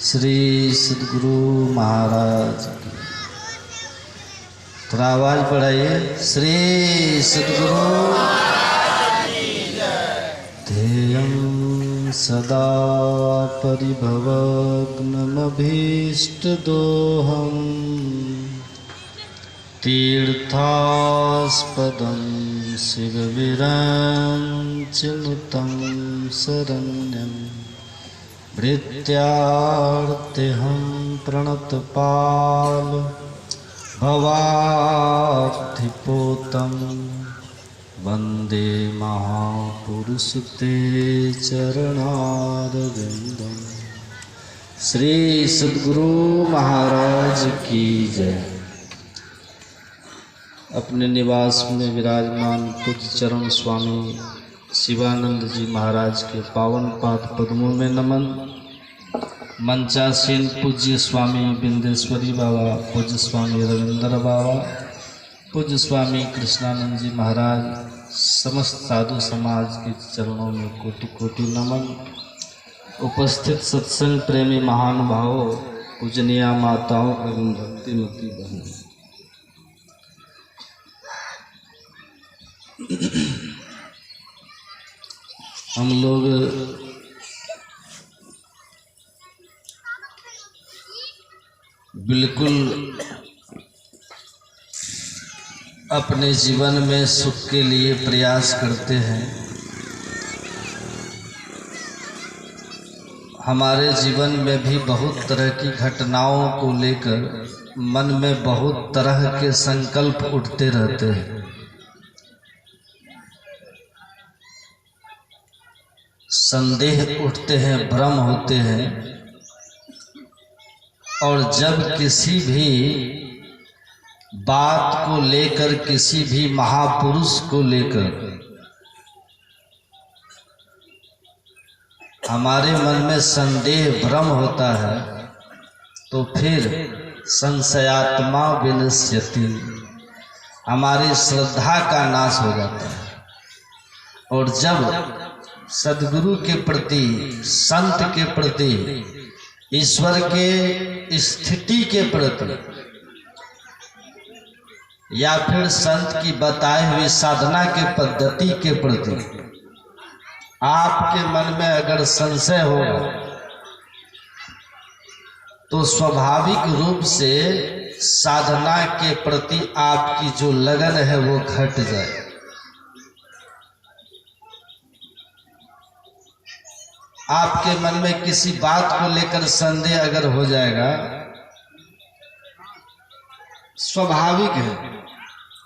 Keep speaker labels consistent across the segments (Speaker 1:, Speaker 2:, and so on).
Speaker 1: श्री सद्गुरु महाराज की। थोड़ा आवाज बढ़ाइए। श्री सद्गुरु ध्येयं सदा परिभवग्नमभीष्टदोहम् तीर्थास्पदं शिवविरञ्चिनुतं शरण्यं भृत्यार्तिहं प्रणतपाल भवाब्धिपोतं वन्दे महापुरुष ते चरणारविन्दम्। श्री सद्गुरु महाराज की जय। अपने निवास में विराजमान पूज्य चरण स्वामी शिवानंद जी महाराज के पावन पाद पद्मों में नमन। मंचासीन पूज्य स्वामी बिंदेश्वरी बाबा, पूज्य स्वामी रविंद्र बाबा, पूज्य स्वामी कृष्णानंद जी महाराज, समस्त साधु समाज के चरणों में कोटि कोटि नमन। उपस्थित सत्संग प्रेमी महानुभावों, पूजनीय माताओं एवं भक्तिमती बहनों, हम लोग बिल्कुल अपने जीवन में सुख के लिए प्रयास करते हैं। हमारे जीवन में भी बहुत तरह की घटनाओं को लेकर मन में बहुत तरह के संकल्प उठते रहते हैं। संदेह उठते हैं, भ्रम होते हैं। और जब किसी भी बात को लेकर, किसी भी महापुरुष को लेकर हमारे मन में संदेह भ्रम होता है तो फिर संशयात्मा विनश्यति, हमारी श्रद्धा का नाश हो जाता है। और जब सद्गुरु के प्रति, संत के प्रति, ईश्वर के स्थिति के प्रति या फिर संत की बताई हुई साधना के पद्धति के प्रति आपके मन में अगर संशय होगा तो स्वाभाविक रूप से साधना के प्रति आपकी जो लगन है वो घट जाए। आपके मन में किसी बात को लेकर संदेह अगर हो जाएगा, स्वाभाविक है।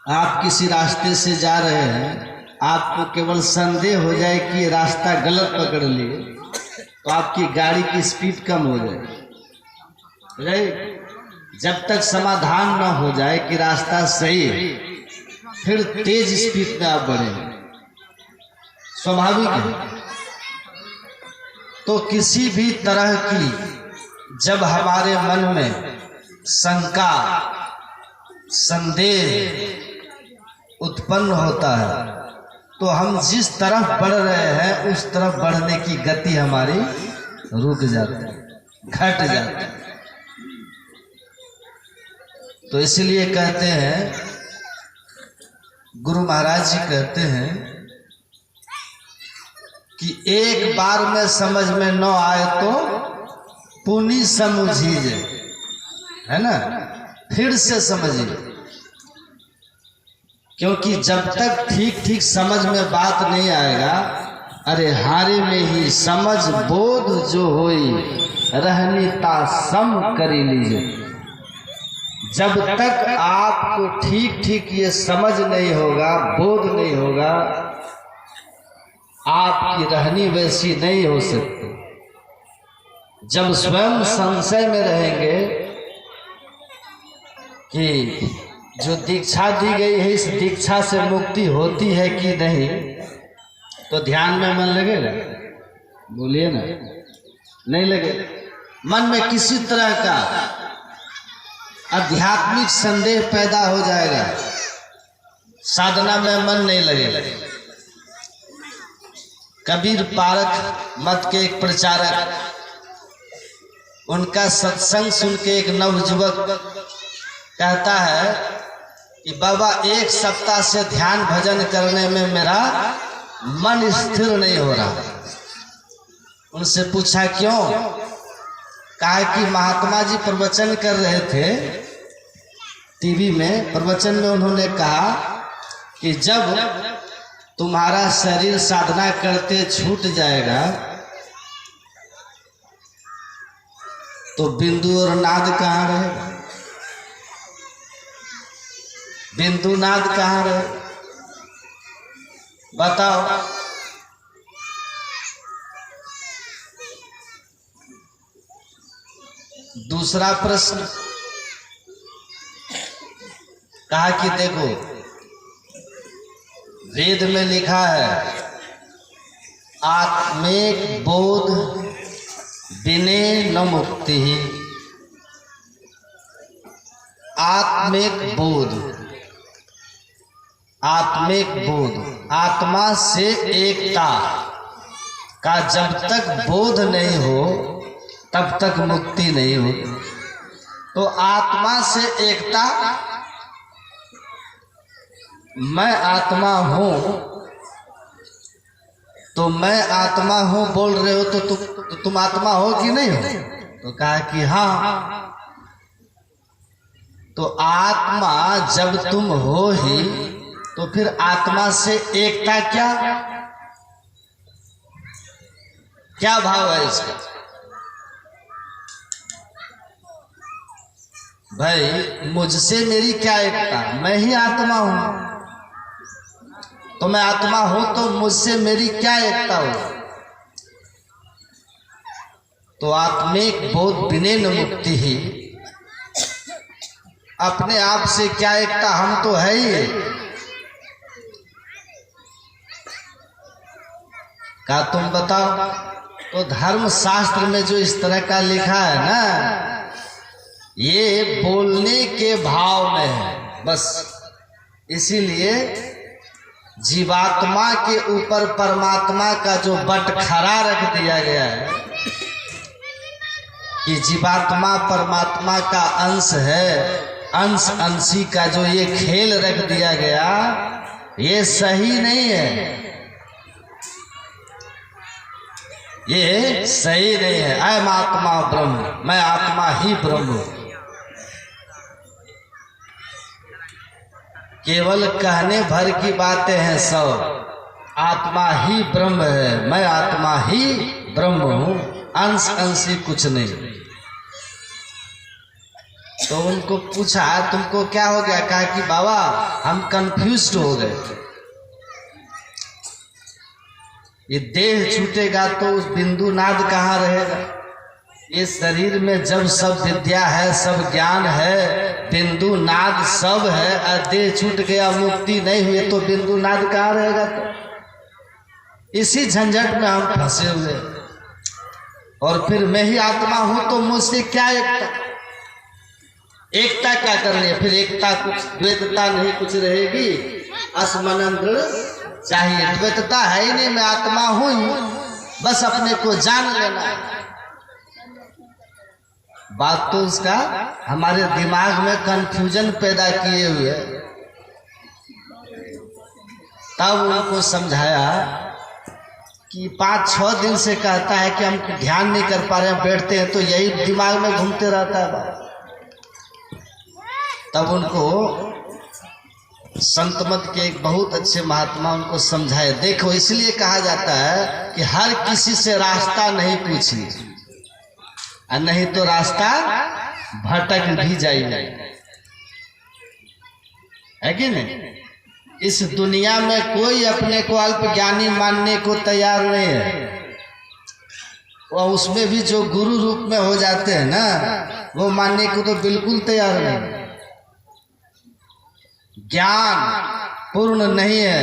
Speaker 1: आप किसी रास्ते से जा रहे हैं, आपको केवल संदेह हो जाए कि ये रास्ता गलत पकड़ लिए तो आपकी गाड़ी की स्पीड कम हो जाए। जब तक समाधान न हो जाए कि रास्ता सही है, फिर तेज स्पीड में आप बढ़ेंगे, स्वाभाविक है। तो किसी भी तरह की जब हमारे मन में शंका, संदेह उत्पन्न होता है तो हम जिस तरफ बढ़ रहे हैं उस तरफ बढ़ने की गति हमारी रुक जाती है, घट जाती है। तो इसलिए कहते हैं, गुरु महाराज जी कहते हैं कि एक बार में समझ में न आए तो पुनि समझिए, है ना, फिर से समझिए। क्योंकि जब तक ठीक ठीक समझ में बात नहीं आएगा, अरे हारे में ही समझ बोध जो होई रहनी ता सम करी लीजिए। जब तक आपको ठीक ठीक ये समझ नहीं होगा, बोध नहीं होगा, आपकी रहनी वैसी नहीं हो सकती। जब स्वयं संशय में रहेंगे कि जो दीक्षा दी गई है इस दीक्षा से मुक्ति होती है कि नहीं, तो ध्यान में मन लगेगा? बोलिए ना, नहीं लगेगा। मन में किसी तरह का आध्यात्मिक संदेह पैदा हो जाएगा, साधना में मन नहीं लगेगा। कबीर पारख मत के एक प्रचारक उनका सत्संग सुन के एक नवयुवक कहता है कि बाबा 1 सप्ताह से ध्यान भजन करने में मेरा मन स्थिर नहीं हो रहा। उनसे पूछा क्यों? कहा कि महात्मा जी प्रवचन कर रहे थे टीवी में। प्रवचन में उन्होंने कहा कि जब तुम्हारा शरीर साधना करते छूट जाएगा तो बिंदु और नाद कहाँ रहेगा? बिंदु नाद कहाँ रहेगा? बताओ। दूसरा प्रश्न कहा कि देखो वेद में लिखा है आत्मिक बोध बिने न मुक्ति। आत्मिक बोध, आत्मिक बोध, आत्मा से एकता का जब तक बोध नहीं हो तब तक मुक्ति नहीं हो। तो आत्मा से एकता, मैं आत्मा हूं तो मैं आत्मा हूं बोल रहे हो तो तुम आत्मा हो कि नहीं हो? तो कहा कि हाँ। तो आत्मा जब तुम हो ही तो फिर आत्मा से एकता क्या भाव है इसका? भाई मुझसे मेरी क्या एकता? मैं ही आत्मा हूं। तो मैं आत्मा हूं तो मुझसे मेरी क्या एकता हो? तो आत्मिक बोध बिने न मुक्ति ही, अपने आप से क्या एकता? हम तो है ही। क्या तुम बताओ? तो धर्म शास्त्र में जो इस तरह का लिखा है ना, ये बोलने के भाव में है बस। इसीलिए जीवात्मा के ऊपर परमात्मा का जो बटखरा रख दिया गया है कि जीवात्मा परमात्मा का अंश है, अंश अंशी का जो ये खेल रख दिया गया, ये सही नहीं है। ये सही नहीं है। अयम आत्मा ब्रह्म, मैं आत्मा ही ब्रह्म हूं। केवल कहने भर की बातें हैं सब। आत्मा ही ब्रह्म है, मैं आत्मा ही ब्रह्म हूं, अंश अंशी कुछ नहीं। तो उनको पूछा तुमको क्या हो गया? कहा कि बाबा हम कंफ्यूज्ड हो गए। ये देह छूटेगा तो उस बिंदु नाद कहाँ रहेगा? ये शरीर में जब सब विद्या है, सब ज्ञान है, बिंदु नाद सब है, और देह छूट गया, मुक्ति नहीं हुई तो बिंदु नाद कहाँ रहेगा? तो इसी झंझट में हम फंसे हुए। और फिर मैं ही आत्मा हूं तो मुझसे क्या एकता? एकता क्या करनी है? फिर एकता कुछ द्वैतता नहीं कुछ रहेगी। असमनंद्र चाहिए, द्वैतता है ही नहीं। मैं आत्मा हूं, बस अपने को जान लेना है। बात तो उसका हमारे दिमाग में कंफ्यूजन पैदा किए हुए। तब उनको समझाया कि 5-6 दिन से कहता है कि हम ध्यान नहीं कर पा रहे हैं, बैठते हैं तो यही दिमाग में घूमते रहता है। तब उनको संत मत के एक बहुत अच्छे महात्मा उनको समझाए, देखो इसलिए कहा जाता है कि हर किसी से रास्ता नहीं पूछिए, और नहीं तो रास्ता भटक भी जाएगा, है कि नहीं? इस दुनिया में कोई अपने को अल्प ज्ञानी मानने को तैयार नहीं है। और उसमें भी जो गुरु रूप में हो जाते हैं ना, वो मानने को तो बिल्कुल तैयार नहीं। ज्ञान पूर्ण नहीं है,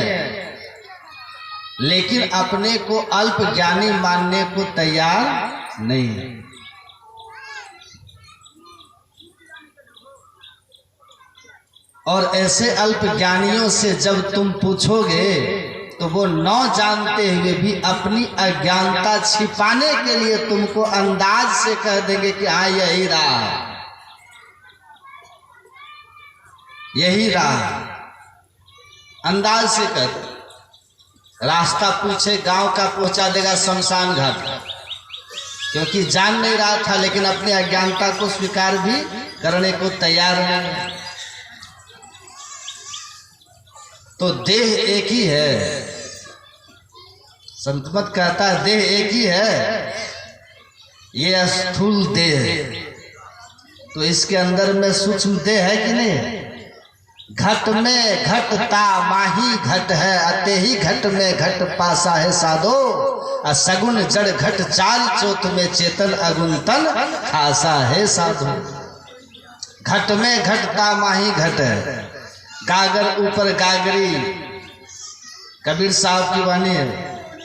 Speaker 1: लेकिन अपने को अल्प ज्ञानी मानने को तैयार नहीं है। और ऐसे अल्प ज्ञानियों से जब तुम पूछोगे तो वो न जानते हुए भी अपनी अज्ञानता छिपाने के लिए तुमको अंदाज से कह देंगे कि हाँ यही राह है, यही राह है। अंदाज से कह, रास्ता पूछे गांव का पहुंचा देगा शमशान घाट, क्योंकि जान नहीं रहा था लेकिन अपनी अज्ञानता को स्वीकार भी करने को तैयार नहीं। तो देह एक ही है, संत मत कहता है देह एक ही है, ये स्थूल देह है। तो इसके अंदर में सूक्ष्म देह है कि नहीं? घट में घटता माही घट है, अते ही घट में घट पासा है साधो, असगुन जड़ घट चाल चौथ में चेतन अगुंतन खासा है साधो। घट में घटता माही घट है, गागर ऊपर गागरी, कबीर साहब की वाणी है,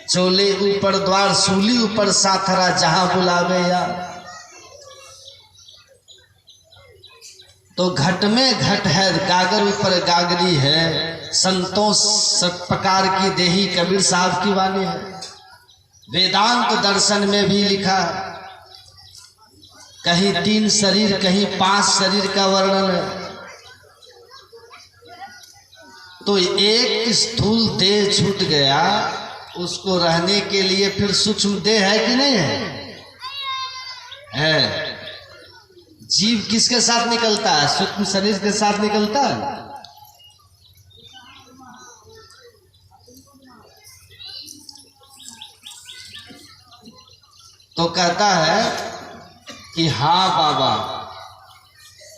Speaker 1: चोले ऊपर द्वार सूली ऊपर साथरा जहां बुलावे या। तो घट में घट है, गागर ऊपर गागरी है, संतों सब प्रकार की देही, कबीर साहब की वाणी है। वेदांत दर्शन में भी लिखा, कहीं 3 शरीर कहीं 5 शरीर का वर्णन है। तो एक स्थूल देह छूट गया, उसको रहने के लिए फिर सूक्ष्म देह है कि नहीं है? है। जीव किसके साथ निकलता है? सूक्ष्म शरीर के साथ निकलता है। तो कहता है कि हाँ बाबा,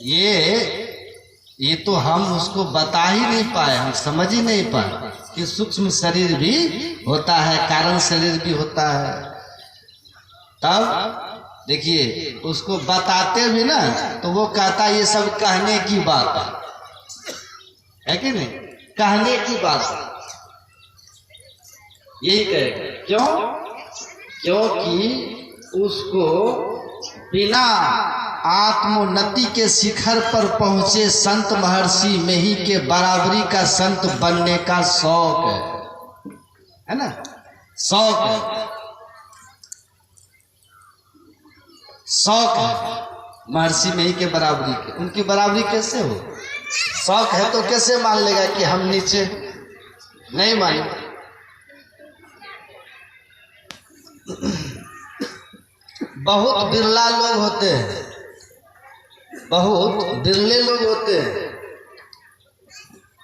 Speaker 1: ये तो हम उसको बता ही नहीं पाए, हम समझ ही नहीं पाए कि सूक्ष्म शरीर भी होता है, कारण शरीर भी होता है। तब देखिए उसको बताते भी ना तो वो कहता है ये सब कहने की बात है कि नहीं? कहने की बात यही कहेगा। क्यों? क्योंकि उसको बिना आत्मोन्नति के शिखर पर पहुंचे संत महर्षि में ही के बराबरी का संत बनने का शौक है ना? शौक है, शौक है महर्षि में ही के बराबरी के। उनकी बराबरी कैसे हो? शौक है तो कैसे मान लेगा कि हम नीचे? नहीं माने। बहुत बिरला लोग होते हैं, बहुत बिरले लोग होते हैं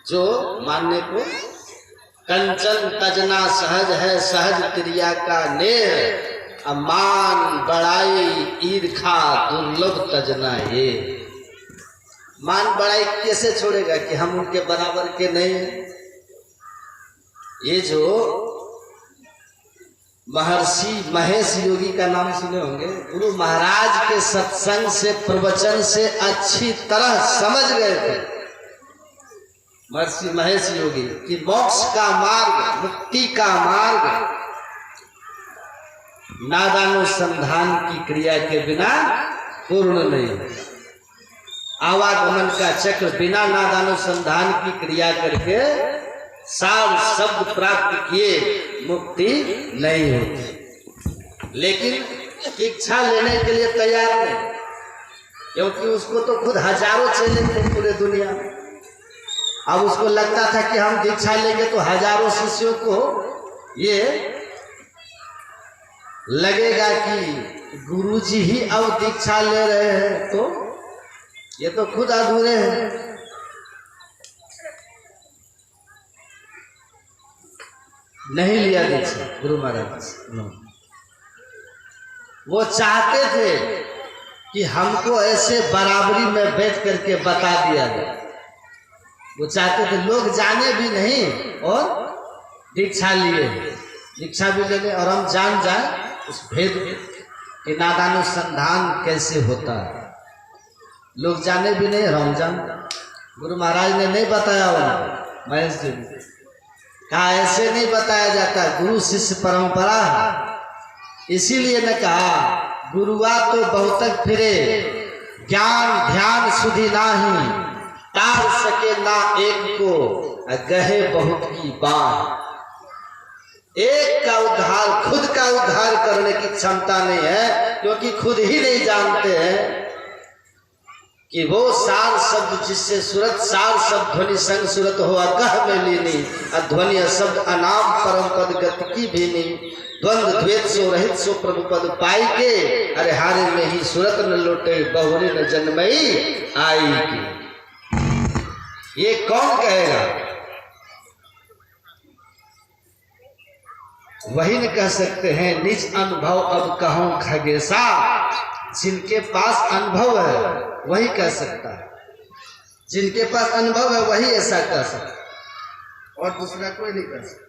Speaker 1: जो मानने को कंचन तजना सहज है, सहज क्रिया का नेह, मान बड़ाई ईर्खा दुर्लभ तजना ये। मान बड़ाई कैसे छोड़ेगा कि हम उनके बराबर के नहीं हैं? ये जो महर्षि महेश योगी का नाम सुने होंगे, गुरु महाराज के सत्संग से प्रवचन से अच्छी तरह समझ गए थे महर्षि महेश योगी कि मोक्ष का मार्ग, मुक्ति का मार्ग नादानुसंधान की क्रिया के बिना पूर्ण नहीं। आवागमन का चक्र बिना नादानुसंधान की क्रिया करके सार शब्द प्राप्त किए मुक्ति नहीं होती। लेकिन दीक्षा लेने के लिए तैयार नहीं, क्योंकि उसको तो खुद हजारों चेले थे पूरे दुनिया में। अब उसको लगता था कि हम दीक्षा लेंगे तो हजारों शिष्यों को ये लगेगा कि गुरुजी ही अब दीक्षा ले रहे हैं, तो ये तो खुद अधूरे हैं। नहीं लिया दीक्षा गुरु महाराज। वो चाहते थे कि हमको ऐसे बराबरी में बैठ करके बता दिया जाए। वो चाहते थे लोग जाने भी नहीं और दीक्षा लिए, दीक्षा भी ले लें और हम जान जाए उस भेद कि नादानुसंधान कैसे होता है। लोग जाने भी नहीं, हम जान। गुरु महाराज ने नहीं बताया उनको, महेश जी ने कहा ऐसे नहीं बताया जाता, गुरु शिष्य परंपरा है। इसीलिए ने कहा गुरुआ तो बहुतक फिरे, ज्ञान ध्यान सुधि नाही, तार सके ना एक को, गहे बहुत की बात। एक का उद्धार, खुद का उद्धार करने की क्षमता नहीं है, क्योंकि खुद ही नहीं जानते हैं कि वो सार शब्द जिससे सूरत सार शब्द ध्वनि संग सूरत हो अकह में लीनी, अध्वनि शब्द अनाम परम पद गति की भीनी, द्वंद्व द्वैत सो रहित सो प्रभु पद पाई के, अरे हारे में ही सूरत न लोटे बहुरी न जन्मई आई की। ये कौन कहेगा? वही न कह सकते हैं निज अनुभव अब कहूं खगेशा। जिनके पास अनुभव है वही कह सकता है, जिनके पास अनुभव है वही ऐसा कह सकता है, और दूसरा कोई नहीं कह सकता।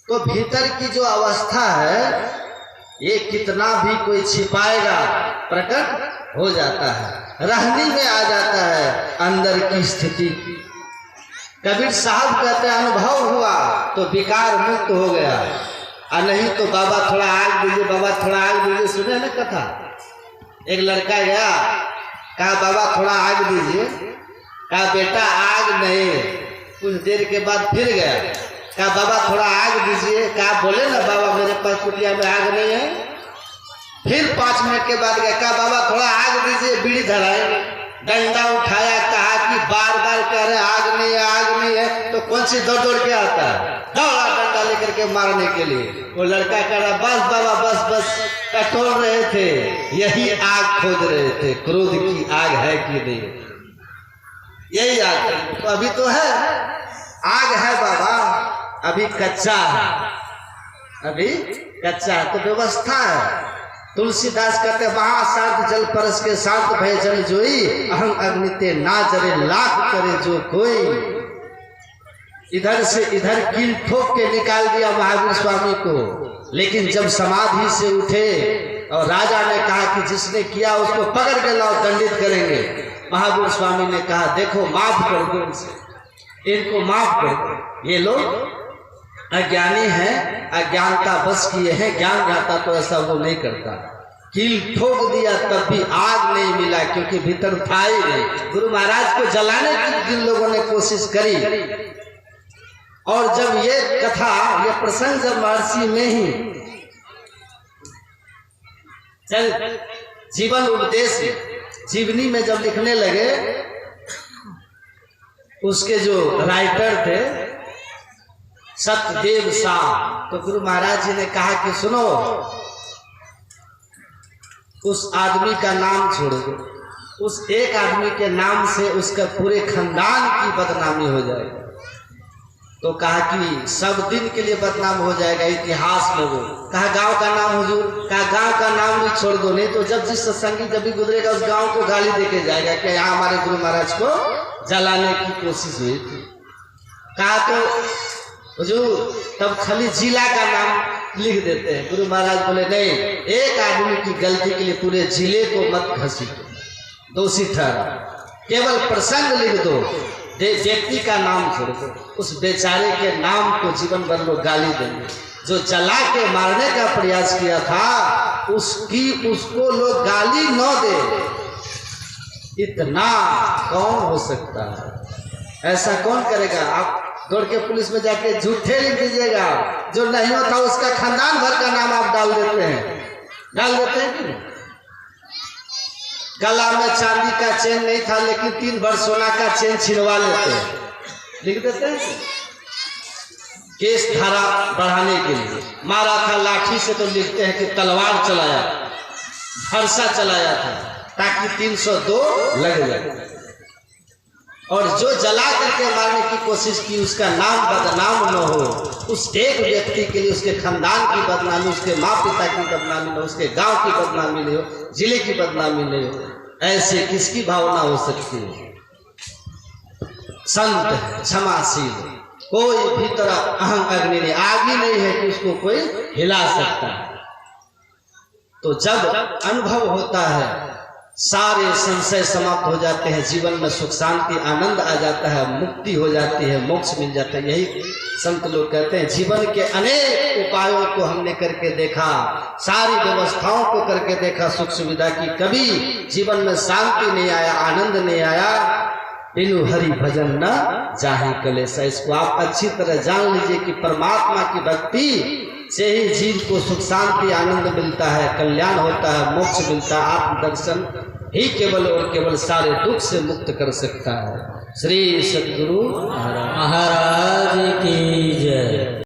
Speaker 1: तो भीतर की जो अवस्था है ये कितना भी कोई छिपाएगा प्रकट हो जाता है, रहनी में आ जाता है अंदर की स्थिति। कबीर साहब कहते हैं अनुभव हुआ तो विकार मुक्त हो गया, और नहीं तो बाबा थोड़ा आग दीजिए, बाबा थोड़ा आग दीजिए। सुने ना कथा, एक लड़का गया, कहा बाबा थोड़ा आग दीजिए, कहा बेटा आग नहीं। कुछ देर के बाद फिर गया, कहा बाबा थोड़ा आग दीजिए, कहा बोले ना बाबा मेरे पास कुटिया में आग नहीं है। फिर 5 मिनट के बाद गया, कहा बाबा थोड़ा आग दीजिए, बीड़ी धराए, डंडा उठाया, कहा कि बार बार कह रहे आग नहीं है आग नहीं है, तो कौन सी दौड़ दौड़ के आता है, दौड़ा डंडा लेकर के मारने के लिए। वो लड़का कह रहा बस बाबा बस बस, टटोल रहे थे, यही आग खोज रहे थे, क्रोध की आग है कि नहीं, यही आग है। तो अभी तो है आग है बाबा, अभी कच्चा है, अभी कच्चा है, तो व्यवस्था है। तुलसीदास कहते वहां शांत जल परस के शांत भय जल जोई, अहं अग्निते ना जरे लाख करे जो कोई। इधर से इधर कील ठोक के निकाल दिया महावीर स्वामी को, लेकिन जब समाधि से उठे और राजा ने कहा कि जिसने किया उसको पकड़ के लाओ दंडित करेंगे, महावीर स्वामी ने कहा देखो माफ कर दो इनको माफ कर दो, ये लोग अज्ञानी हैं, अज्ञानता बस किए हैं, ज्ञान रहता तो ऐसा वो नहीं करता। कील ठोक दिया तब भी आग नहीं मिला, क्योंकि भीतर था ही नहीं। गुरु महाराज को जलाने की जिन लोगों ने कोशिश करी, और जब ये कथा ये प्रसंग जब महर्षि में ही चल जीवन उपदेश जीवनी में जब लिखने लगे, उसके जो राइटर थे सत्यदेव शाह, तो गुरु महाराज जी ने कहा कि सुनो उस आदमी का नाम छोड़ दो, उस एक आदमी के नाम से उसका पूरे खानदान की बदनामी हो जाएगी। तो कहा कि सब दिन के लिए बदनाम हो जाएगा इतिहास में। वो कहा गांव का नाम हुजूर, कहा गांव का नाम भी छोड़ दो, नहीं तो जब जिस सत्संगी जब भी गुजरेगा उस गांव को गाली देके जाएगा कि यहाँ हमारे गुरु महाराज को जलाने की कोशिश हुई थी। कहा तो हुजूर तब खाली जिला का नाम लिख देते हैं। गुरु महाराज बोले नहीं, एक आदमी की गलती के लिए पूरे जिले को मत घसीटो, दोषी ठहरा, केवल प्रसंग लिख दो, व्यक्ति का नाम छोड़ दो। उस बेचारे के नाम को जीवन भर लोग गाली देंगे। जो जला के मारने का प्रयास किया था उसको लोग गाली न दे, इतना कौन हो सकता है? ऐसा कौन करेगा? आप दौड़ के पुलिस में जाके झूठे लिख दीजिएगा, जो नहीं होता उसका खानदान भर का नाम आप डाल देते हैं कि नहीं? गला में चांदी का चेन नहीं था लेकिन 3 बार सोना का चेन छिड़वा लेते हैं, लिख देते हैं। केस धारा बढ़ाने के लिए मारा था लाठी से, तो लिखते हैं कि तलवार चलाया, फरसा चलाया था, ताकि 302 लग जाए। और जो जला करके मारने की कोशिश की उसका नाम बदनाम न हो, उस एक व्यक्ति के लिए उसके खानदान की बदनामी, उसके माँ पिता की बदनामी न हो, उसके गांव की बदनामी नहीं हो, जिले की बदनामी नहीं हो, ऐसे किसकी भावना हो सकती है? संत क्षमाशील, कोई भीतर अहं अग्नि नहीं, आग ही नहीं है कि उसको कोई हिला सकता है। तो जब अनुभव होता है सारे संशय समाप्त हो जाते हैं, जीवन में सुख शांति आनंद आ जाता है, मुक्ति हो जाती है, मोक्ष मिल जाता है। यही संत लोग कहते हैं जीवन के अनेक उपायों को हमने करके देखा, सारी व्यवस्थाओं को करके देखा सुख सुविधा की, कभी जीवन में शांति नहीं आया, आनंद नहीं आया। बिनु हरि भजन न जाहि कलेसा। इसको आप अच्छी तरह जान लीजिए कि परमात्मा की भक्ति से ही जीव को सुख शांति आनंद मिलता है, कल्याण होता है, मोक्ष मिलता है। आत्मदर्शन ही केवल और केवल सारे दुख से मुक्त कर सकता है। श्री सद्गुरु महाराज।